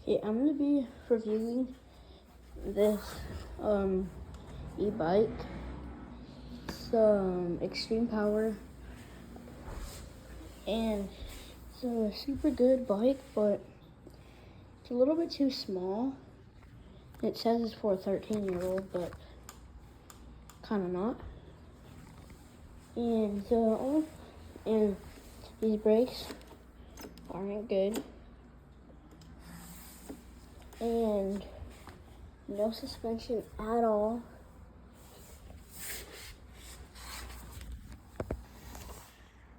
Okay, I'm gonna be reviewing this e-bike. It's Extreme Power, and it's a super good bike, but it's a little bit too small. It says it's for a 13-year-old, but kind of not. And these brakes aren't good, and no suspension at all.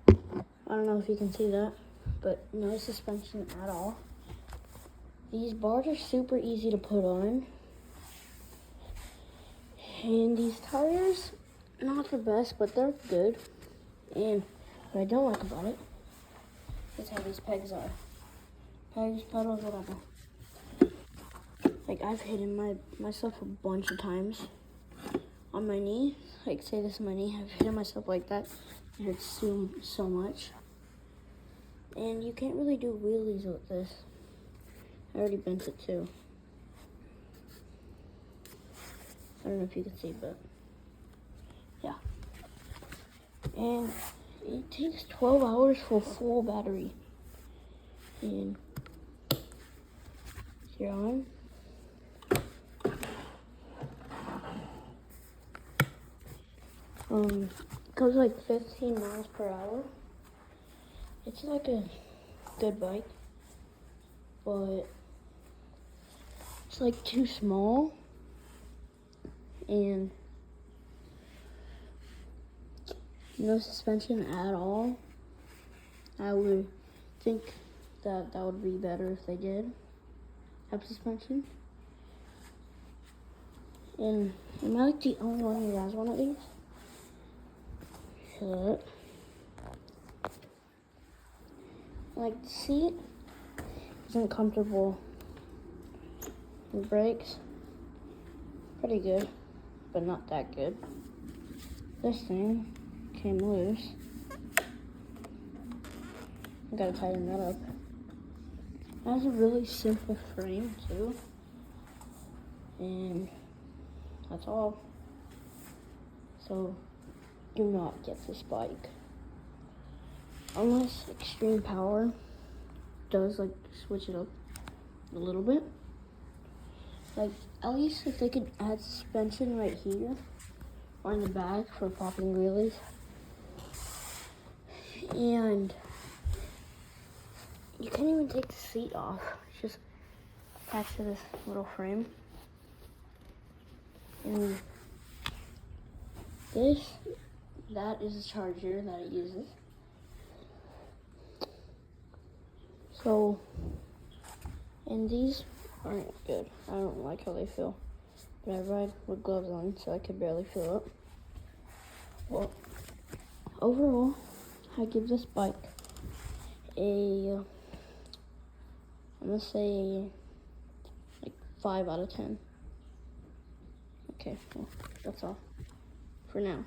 I don't know if you can see that, but no suspension at all. These bars are super easy to put on. And these tires, not the best, but they're good. And what I don't like about it is how these pegs are. Pegs, pedals, whatever. Like, I've hit myself a bunch of times on my knee. Like, say this is my knee. I've hit myself like that. It hurts so much. And you can't really do wheelies with this. I already bent it too. I don't know if you can see, but yeah. And it takes 12 hours for a full battery. And you're on. It goes like 15 miles per hour. It's like a good bike, but it's like too small, and no suspension at all. I would think that would be better if they did have suspension. And am I like the only one who has one of these? Shut. Like, the seat isn't comfortable. The brakes, pretty good, but not that good. This thing came loose. I gotta tighten that up. It has a really simple frame too. And that's all. So do not get this bike. Unless Extreme Power does like switch it up a little bit. Like, at least if they could add suspension right here or in the back for popping wheelies. And you can't even take the seat off. It's just attached to this little frame. And that is the charger that it uses. So, and these aren't good. I don't like how they feel. But I ride with gloves on, so I could barely feel it. Well, overall, I give this bike I'm gonna say like 5 out of 10. Okay, well, that's all for now.